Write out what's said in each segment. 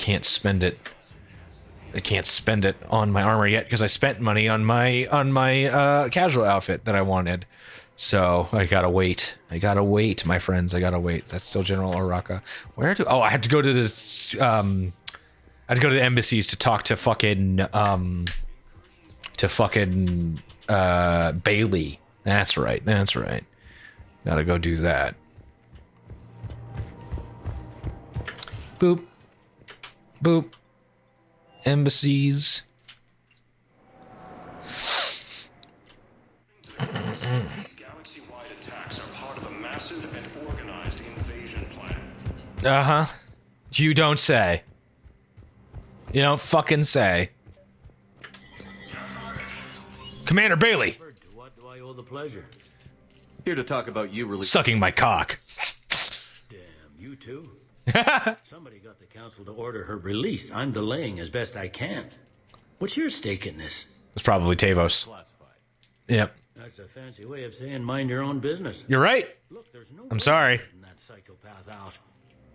can't spend it. I can't spend it on my armor yet because I spent money on my casual outfit that I wanted. So I gotta wait. I gotta wait, my friends. I gotta wait. That's still General Oraka. Where do? Oh, I have to go to this. I had to go to the embassies to talk to fucking Bailey. That's right. That's right. Gotta go do that. Boop. Boop. Embassies. Galaxy-wide attacks are part of a massive and organized invasion plan. Uh-huh. You don't say. You don't fucking say. Commander Bailey. To what do I owe the pleasure? Here to talk about you releasing... Sucking my cock. Damn, you too. Somebody got the council to order her release. I'm delaying as best I can. What's your stake in this? It's probably Tavos. Classified. Yep. That's a fancy way of saying mind your own business. You're right. Look, there's no I'm sorry. getting that psychopath out.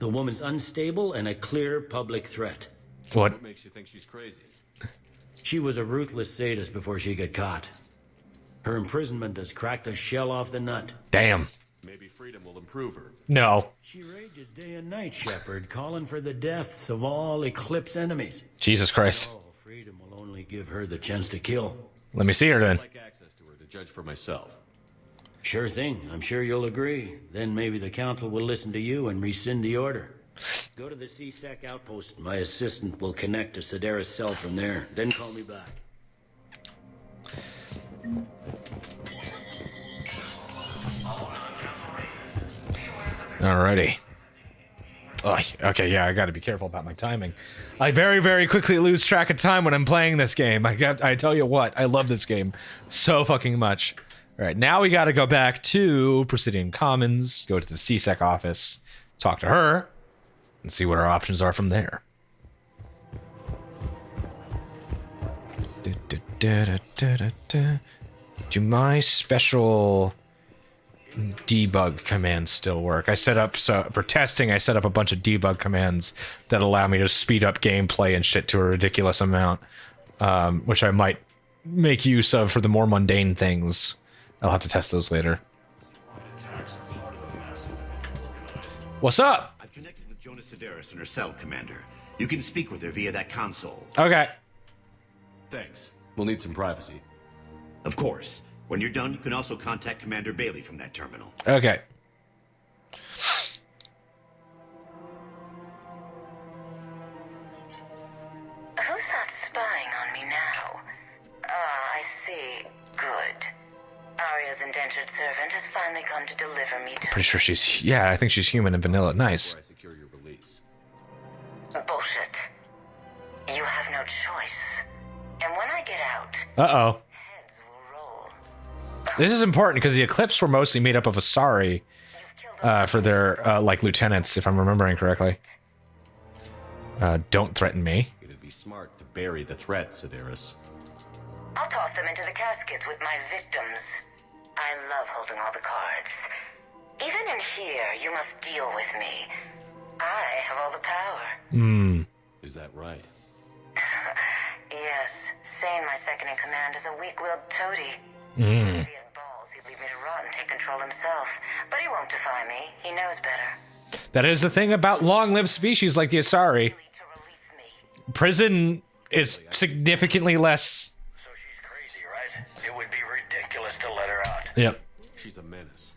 The woman's unstable and a clear public threat. What? What makes you think she's crazy? She was a ruthless sadist before she got caught. Her imprisonment has cracked the shell off the nut. Damn. Maybe freedom will improve her. No. She rages day and night, Shepard, calling for the deaths of all Eclipse enemies. Jesus Christ. Oh, freedom will only give her the chance to kill. Let me see her then. I'd like access to her to judge for myself. Sure thing. I'm sure you'll agree. Then maybe the council will listen to you and rescind the order. Go to the CSEC outpost. My assistant will connect to Sedaris' cell from there. Then call me back. Alrighty. Oh, okay, yeah, I gotta be careful about my timing. I very, very quickly lose track of time when I'm playing this game. I tell you what, I love this game so fucking much. Alright, now we gotta go back to Presidium Commons, go to the CSEC office, talk to her, and see what our options are from there. Do my special debug commands still work? I set up, so for testing, I set up a bunch of debug commands that allow me to speed up gameplay and shit to a ridiculous amount, which I might make use of for the more mundane things. I'll have to test those later. What's up? I've connected with Jonas Sedaris and her cell, Commander. You can speak with her via that console. Okay. Thanks. We'll need some privacy. Of course. When you're done, you can also contact Commander Bailey from that terminal. Okay. Who's that spying on me now? Ah, I see. Good. Arya's indentured servant has finally come to deliver me to... Pretty sure she's... Yeah, I think she's human and vanilla. Nice. Before I secure your release. Bullshit. You have no choice. And when I get out, Uh-oh. heads will roll. This is important because the Eclipse were mostly made up of Asari for their, like, lieutenants, if I'm remembering correctly. Don't threaten me. It'd be smart to bury the threat, Sedaris. I'll toss them into the caskets with my victims. I love holding all the cards. Even in here, you must deal with me. I have all the power. Is that right? Yes, Sane, my second in command, is a weak-willed toady. If he had balls, he'd leave me to rot and take control himself. But he won't defy me. He knows better. That is the thing about long-lived species like the Asari. To release me. Prison is significantly less... So she's crazy, right? It would be ridiculous to let her out. Yep. She's a menace.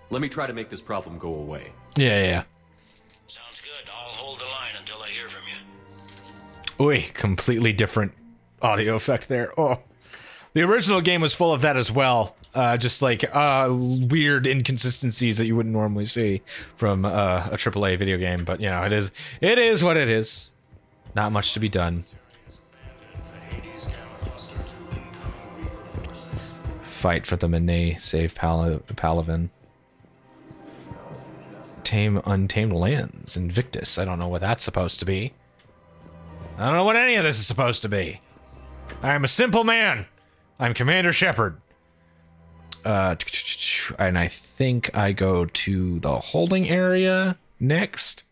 Let me try to make this problem go away. Yeah. Sounds good. I'll hold the line until I hear from you. Oi, completely different audio effect there. Oh. The original game was full of that as well. Just like weird inconsistencies that you wouldn't normally see from a AAA video game. But, you know, it is what it is. Not much to be done. Fight for the Manet, save Palaven. Tame untamed lands, Invictus. I don't know what that's supposed to be. I don't know what any of this is supposed to be. I am a simple man. I'm Commander Shepard. And I think I go to the holding area next.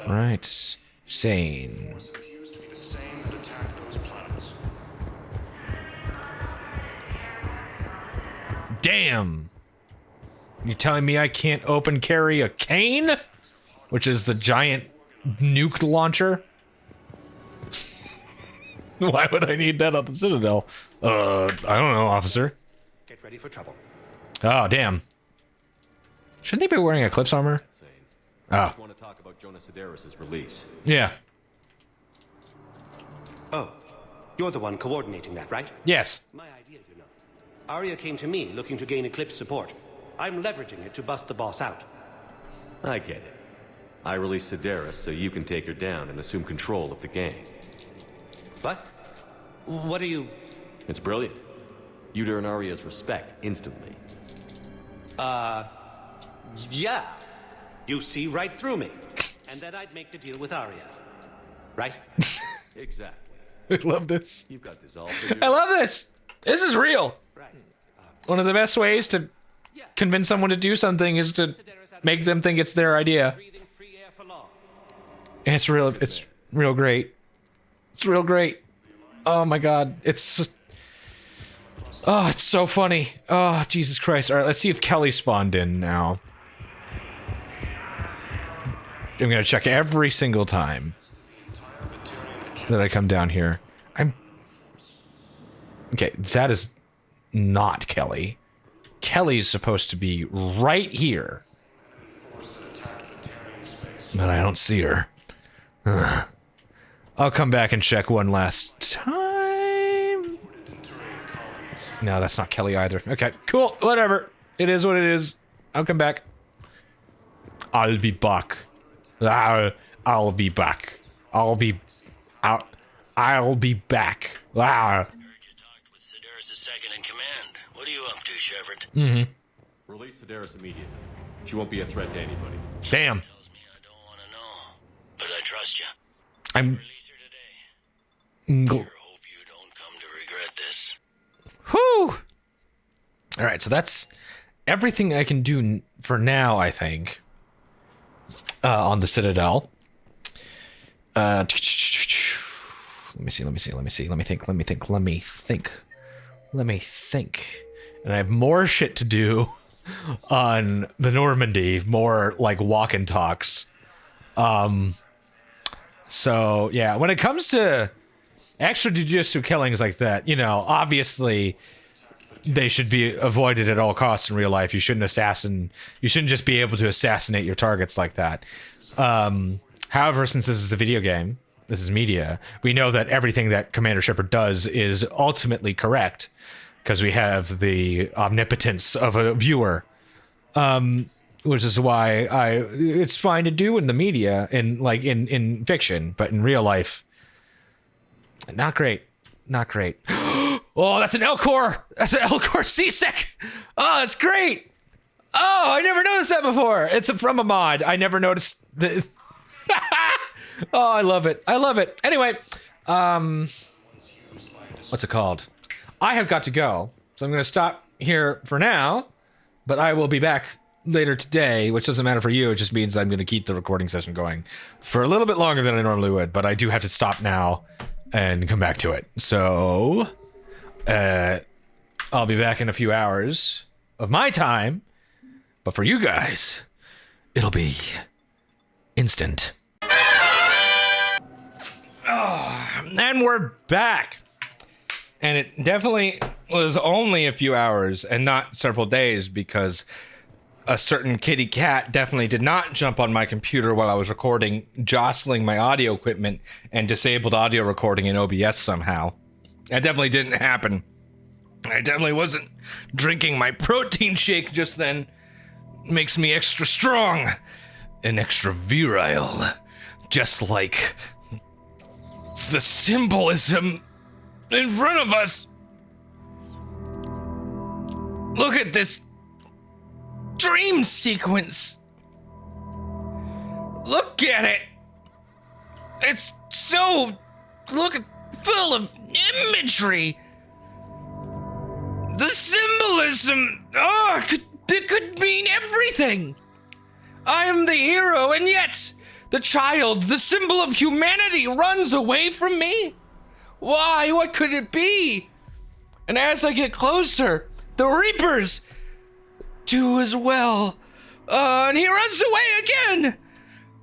Right. Sane. Appears to be the same that attacked those planets. Damn. You telling me I can't open carry a cane? Which is the giant nuke launcher? Why would I need that on the Citadel? I don't know, officer. Get ready for trouble. Oh, damn. Shouldn't they be wearing Eclipse armor? I Oh, just want to talk about Jonas Sedaris' release. yeah. Oh, you're the one coordinating that, right? Yes. My idea, you know. Arya came to me looking to gain Eclipse support. I'm leveraging it to bust the boss out. I get it. I released Sedaris so you can take her down and assume control of the gang. What? What are you... It's brilliant. You'd earn Arya's respect instantly. Yeah. You see right through me. And then I'd make the deal with Arya. Right? Exactly. I love this. You've got this all figured I love this. This is real. Right. One of the best ways to convince someone to do something is to make them think it's their idea. Breathing free air for long. And it's real great. It's real great. Oh my god. It's so funny. Oh, Jesus Christ. All right, let's see if Kelly spawned in now. I'm gonna check every single time that I come down here. Okay, that is not Kelly. Kelly's supposed to be right here. But I don't see her. Ugh. I'll come back and check one last time. No, that's not Kelly either. Okay, cool. Whatever. It is what it is. I'll come back. I'll be back. I'll be back. I'll be back. Heard you talked with Sedaris' second in command. What are you up to, Shepard? Release Sedaris immediately. She won't be a threat to anybody. Damn. Tells me I don't want to know, but I trust you. I'm. Release her today. Sure hope you don't come to regret this. Whew. All right, so that's everything I can do for now, I think. On the Citadel. Let me see. Let me think. And I have more shit to do on the Normandy, more like walk and talks. So yeah, when it comes to extrajudicial killings like that, you know, obviously they should be avoided at all costs in real life. You shouldn't just be able to assassinate your targets like that. However, since this is a video game, this is media, we know that everything that Commander Shepard does is ultimately correct because we have the omnipotence of a viewer. Which is why it's fine to do in the media, in fiction, but in real life, not great. Oh, that's an Elcor! That's an Elcor Seasick! Oh, that's great! Oh, I never noticed that before! It's from a mod. I never noticed the... Oh, I love it. Anyway, what's it called? I have got to go, so I'm going to stop here for now, but I will be back later today, which doesn't matter for you. It just means I'm going to keep the recording session going for a little bit longer than I normally would, but I do have to stop now and come back to it. So, I'll be back in a few hours of my time, but for you guys, it'll be instant. Oh, and we're back. And it definitely was only a few hours and not several days because a certain kitty cat definitely did not jump on my computer while I was recording, jostling my audio equipment and disabled audio recording in OBS somehow. That definitely didn't happen. I definitely wasn't drinking my protein shake just then. Makes me extra strong and extra virile. Just like the symbolism in front of us. Look at this dream sequence. Look at it. It's so full of imagery. The symbolism. Oh, it could mean everything. I am the hero, and yet The child, the symbol of humanity, runs away from me? Why? What could it be? And as I get closer, the Reapers do as well. And he runs away again.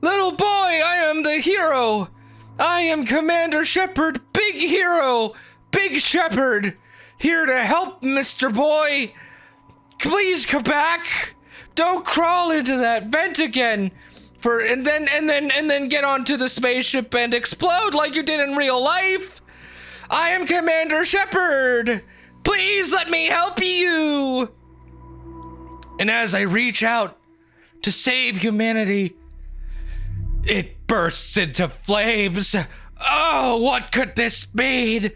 Little boy, I am the hero. I am Commander Shepard, big hero, big Shepard, here to help Mr. Boy. Please come back. Don't crawl into that vent again. And then get onto the spaceship and explode like you did in real life. I am Commander Shepard. Please let me help you. And as I reach out to save humanity, it bursts into flames. Oh, what could this mean?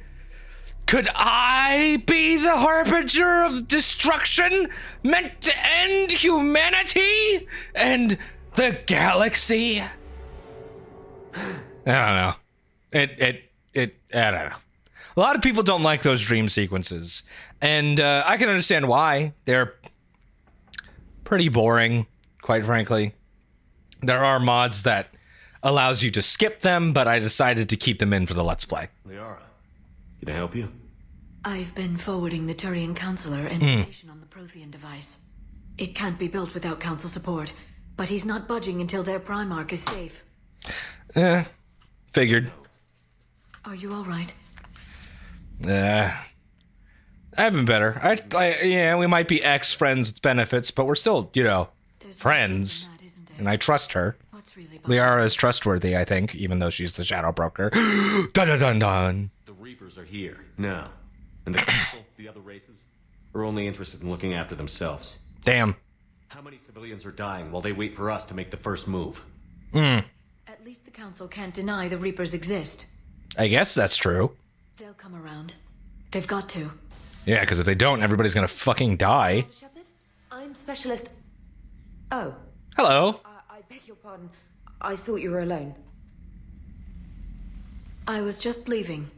Could I be the harbinger of destruction meant to end humanity and the galaxy? I don't know. I don't know. A lot of people don't like those dream sequences, and I can understand why. They're pretty boring, quite frankly. There are mods that allows you to skip them, but I decided to keep them in for the Let's Play. Liara, can I help you? I've been forwarding the Turian Counselor information on the Prothean device. It can't be built without Council support, but he's not budging until their Primarch is safe. Figured. Are you all right? I've been better. Yeah, we might be ex-friends with benefits, but we're still, friends. And I trust her. Liara is trustworthy, I think, even though she's the Shadow Broker. Dun dun dun dun. The Reapers are here now, and the council, the other races, are only interested in looking after themselves. Damn. How many civilians are dying while they wait for us to make the first move? At least the Council can't deny the Reapers exist. I guess that's true. They'll come around. They've got to. Yeah, because if they don't, everybody's gonna fucking die. Shepard, I'm Specialist. Oh. Hello. I beg your pardon. I thought you were alone. I was just leaving.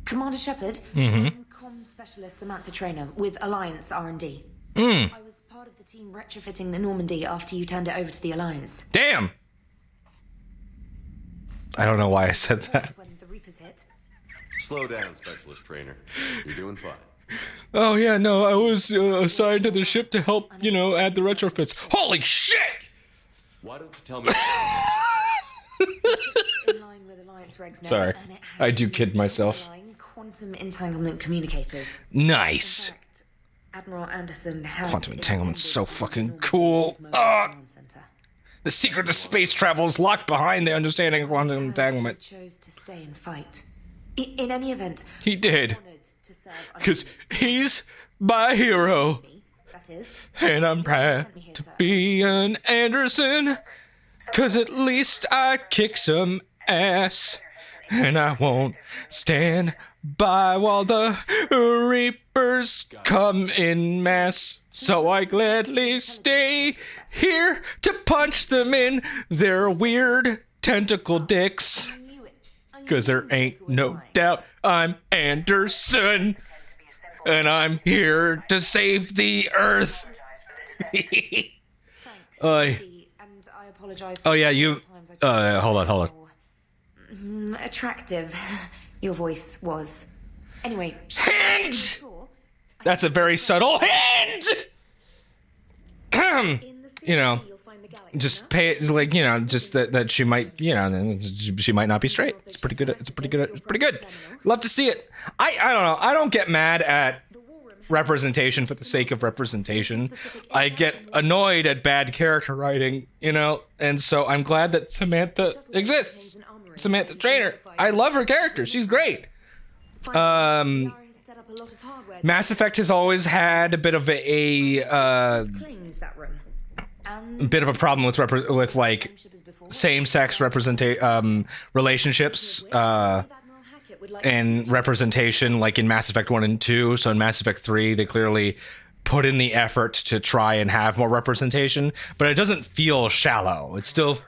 Commander Shepard, I'm Comm Specialist Samantha Trainer with Alliance R&D. I was part of the team retrofitting the Normandy after you turned it over to the Alliance. Damn. I don't know why I said that. When the Reapers hit. Slow down, Specialist Trainer. You're doing fine. Oh yeah, no, I was assigned to the ship to help, add the retrofits. Holy shit! Why don't you tell me? In line with Alliance regs now, Sorry, and it has I do kid myself. Quantum entanglement communicators. Nice. In fact, Admiral Anderson had Quantum entanglement's so intended fucking to cool. mobile command center. The secret to space travel is locked behind the understanding of quantum entanglement. He chose to stay and fight. In any event, He did. honored to serve under Because he's my hero. me, that is. And I'm proud to be an Anderson. Because at least I kick some ass. And I won't stand by while the Reapers come in mass. So I gladly stay here to punch them in their weird tentacle dicks. Because there ain't no doubt I'm Anderson. And I'm here to save the Earth. And I apologize. Oh yeah, you... hold on. Attractive, your voice was. Anyway. Hint! That's a very subtle hint! Just pay it, just that she might, she might not be straight. It's pretty good. It's pretty good. Love to see it. I don't know. I don't get mad at representation for the sake of representation. I get annoyed at bad character writing, and so I'm glad that Samantha exists. Samantha Trainer. I love her character. She's great. Mass Effect has always had a bit of a problem with like same-sex relationships and representation, like in Mass Effect 1 and 2. So in Mass Effect 3, they clearly put in the effort to try and have more representation, but it doesn't feel shallow.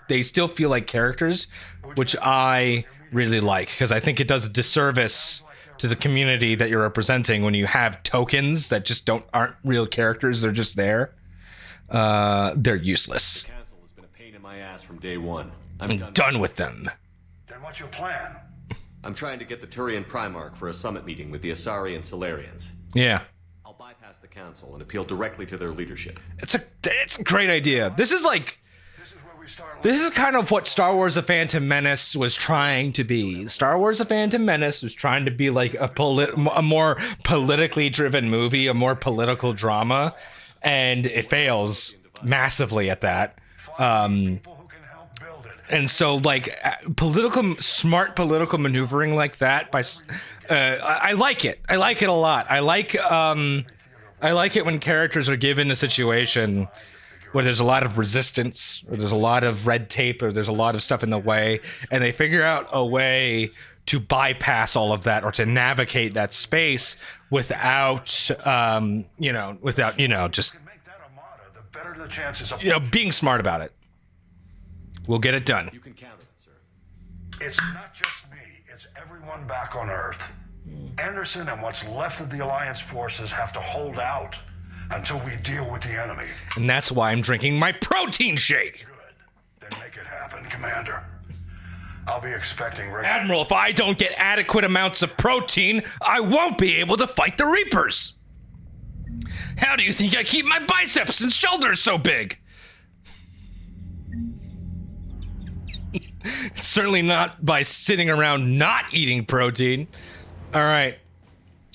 They still feel like characters, which I really like, because I think it does a disservice to the community that you're representing when you have tokens that just aren't real characters. They're just there. They're useless. The council is my ass from day one. I'm done with them. Then what's your plan? I'm trying to get the Turian Primarch for a summit meeting with the Asari and Solarians. Yeah. I'll bypass the council and appeal directly to their leadership. It's a great idea. This is kind of what Star Wars: The Phantom Menace was trying to be. Star Wars: The Phantom Menace was trying to be like a more politically driven movie, a more political drama, and it fails massively at that. And so, like, smart political maneuvering like that, I like it. I like it a lot. I like it when characters are given a situation where there's a lot of resistance, or there's a lot of red tape, or there's a lot of stuff in the way, and they figure out a way to bypass all of that, or to navigate that space without, just being smart about it. We'll get it done. You can count it, sir. It's not just me, it's everyone back on Earth. Anderson and what's left of the Alliance forces have to hold out until we deal with the enemy. And that's why I'm drinking my protein shake. Good. Then make it happen, Commander. I'll be expecting Admiral, if I don't get adequate amounts of protein, I won't be able to fight the Reapers. How do you think I keep my biceps and shoulders so big? Certainly not by sitting around not eating protein. All right.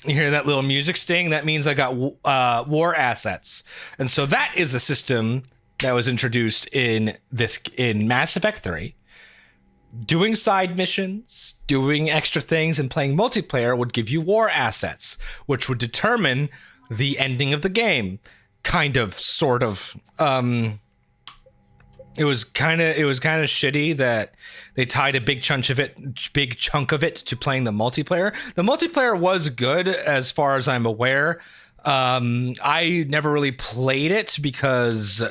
You hear that little music sting? That means I got war assets. And so that is a system that was introduced in Mass Effect 3. Doing side missions, doing extra things, and playing multiplayer would give you war assets, which would determine the ending of the game. Kind of, sort of. It was kind of shitty that they tied a big chunk of it to playing the multiplayer. The multiplayer was good as far as I'm aware. I never really played it because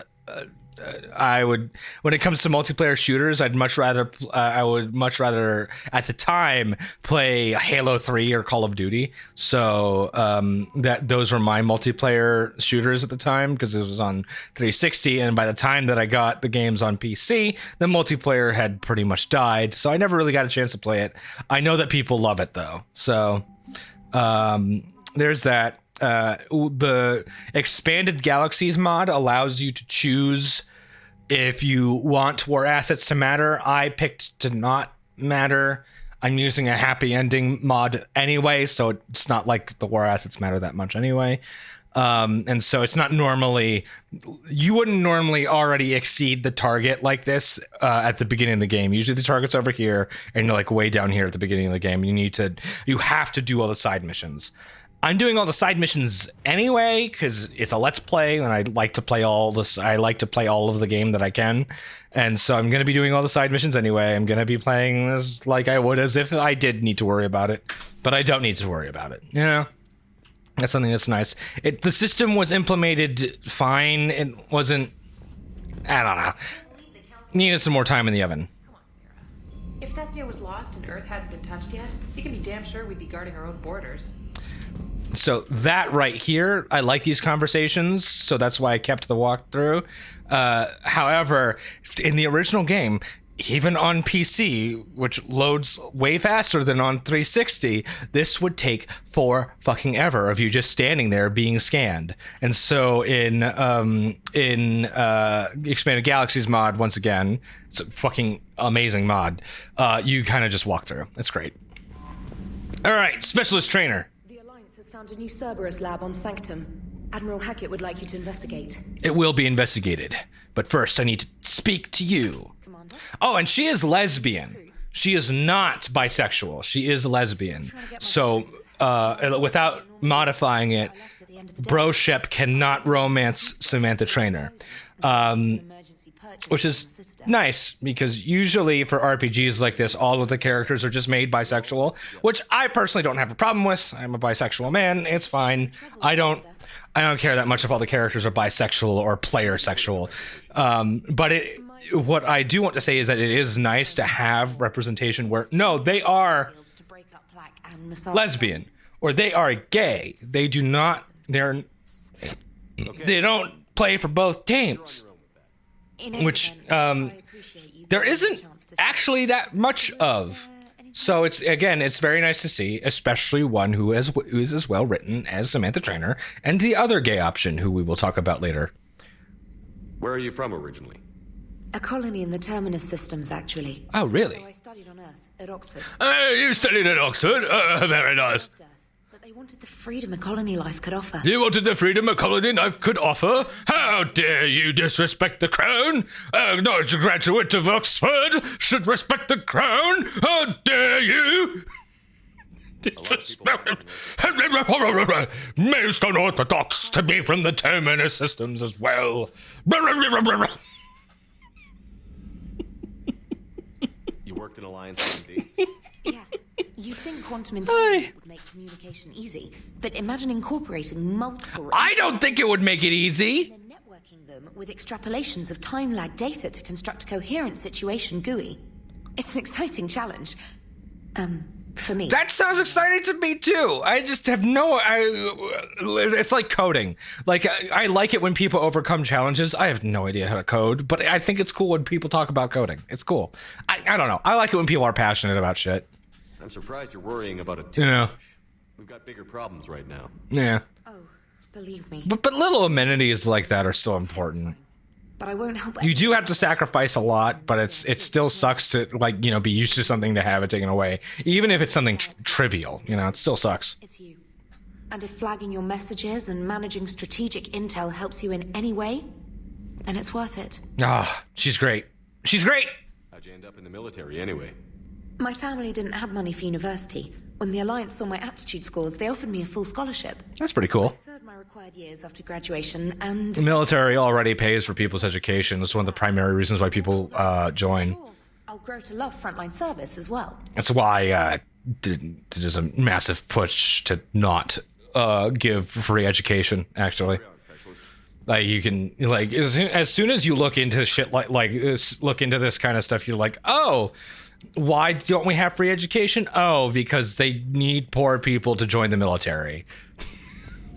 when it comes to multiplayer shooters, I would much rather at the time play Halo 3 or Call of Duty. So those were my multiplayer shooters at the time, because it was on 360, and by the time that I got the games on PC, the multiplayer had pretty much died, so I never really got a chance to play it. I know that people love it though, so there's that. The Expanded Galaxies mod allows you to choose if you want war assets to matter. I picked to not matter. I'm using a happy ending mod anyway, so it's not like the war assets matter that much anyway. And so it's not normally, you wouldn't normally already exceed the target like this at the beginning of the game. Usually the target's over here and you're like way down here at the beginning of the game. You have to do all the side missions. I'm doing all the side missions anyway because it's a let's play, and I like to play all this. I like to play all of the game that I can, and so I'm going to be doing all the side missions anyway. I'm going to be playing this like I would as if I did need to worry about it, but I don't need to worry about it. You know, that's something that's nice. The system was implemented fine. It wasn't. I don't know. Needed some more time in the oven. If Thestia was lost and Earth hadn't been touched yet, you can be damn sure we'd be guarding our own borders. So that right here, I like these conversations, so that's why I kept the walkthrough. However, in the original game, even on PC, which loads way faster than on 360, this would take for fucking ever of you just standing there being scanned. And so in Expanded Galaxies mod, once again, it's a fucking amazing mod. You kind of just walk through. It's great. All right, Specialist Trainer. Found a new Cerberus lab on Sanctum. Admiral Hackett would like you to investigate. It will be investigated, but first I need to speak to you. Commander? Oh, and she is lesbian. She is not bisexual. She is lesbian. So, without modifying it, Bro Shep cannot romance Samantha Trainer. Which is nice, because usually for RPGs like this, all of the characters are just made bisexual, which I personally don't have a problem with. I'm a bisexual man. It's fine. I don't care that much if all the characters are bisexual or player sexual. But what I do want to say is that it is nice to have representation where, no, they are lesbian or they are gay. They don't play for both teams. which there isn't actually that much of. So it's very nice to see, especially one who is as well written as Samantha Trainer and the other gay option who we will talk about later. Where are you from originally? A colony in the Terminus systems, actually. Oh, really? So I studied on Earth at Oxford. You studied at Oxford? Very nice. But they wanted the freedom a colony life could offer. You wanted the freedom a colony life could offer? How dare you disrespect the crown? No graduate of Oxford should respect the crown. How dare you? Disrespect. Most unorthodox to be from the Terminus systems as well. You worked in Alliance R&D? Yes. You'd think quantum intelligence would make communication easy, but imagine incorporating multiple... I don't think it would make it easy. And then networking them with extrapolations of time-lag data to construct a coherent situation GUI. It's an exciting challenge. For me. That sounds exciting to me too. I just have it's like coding. Like I like it when people overcome challenges. I have no idea how to code, but I think it's cool when people talk about coding. It's cool. I don't know. I like it when people are passionate about shit. I'm surprised you're worrying about it. Yeah. We've got bigger problems right now. Yeah. Oh, believe me. But little amenities like that are still important. But I won't help. You do have to sacrifice a lot, but it still sucks to be used to something to have it taken away, even if it's something trivial. It still sucks. It's you. And if flagging your messages and managing strategic intel helps you in any way, then it's worth it. Ah, she's great. She's great. How'd you end up in the military anyway? My family didn't have money for university. When the Alliance saw my aptitude scores, they offered me a full scholarship. That's pretty cool. I served my required years after graduation, and... The military already pays for people's education. That's one of the primary reasons why people join. I'll grow to love frontline service as well. That's why there's a massive push to not give free education, actually. Like, you can, like, as soon as you look into shit look into this kind of stuff, you're like, oh... Why don't we have free education? Oh, because they need poor people to join the military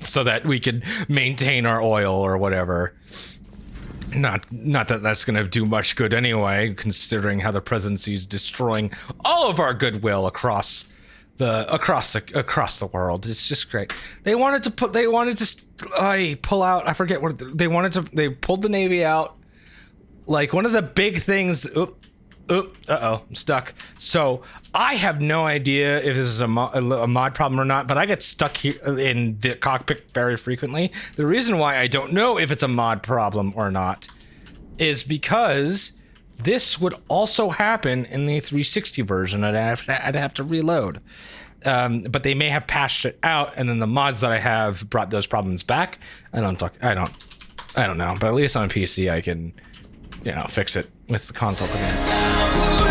so that we can maintain our oil or whatever. Not that that's going to do much good anyway, considering how the presidency is destroying all of our goodwill across the world. It's just great. They wanted to pull out. I forget what they wanted to. They pulled the Navy out. Like one of the big things. I'm stuck. So I have no idea if this is a mod problem or not, but I get stuck here in the cockpit very frequently. The reason why I don't know if it's a mod problem or not is because this would also happen in the 360 version. I'd have to reload. But they may have patched it out, and then the mods that I have brought those problems back. I don't know. But at least on PC I can, fix it with the console commands.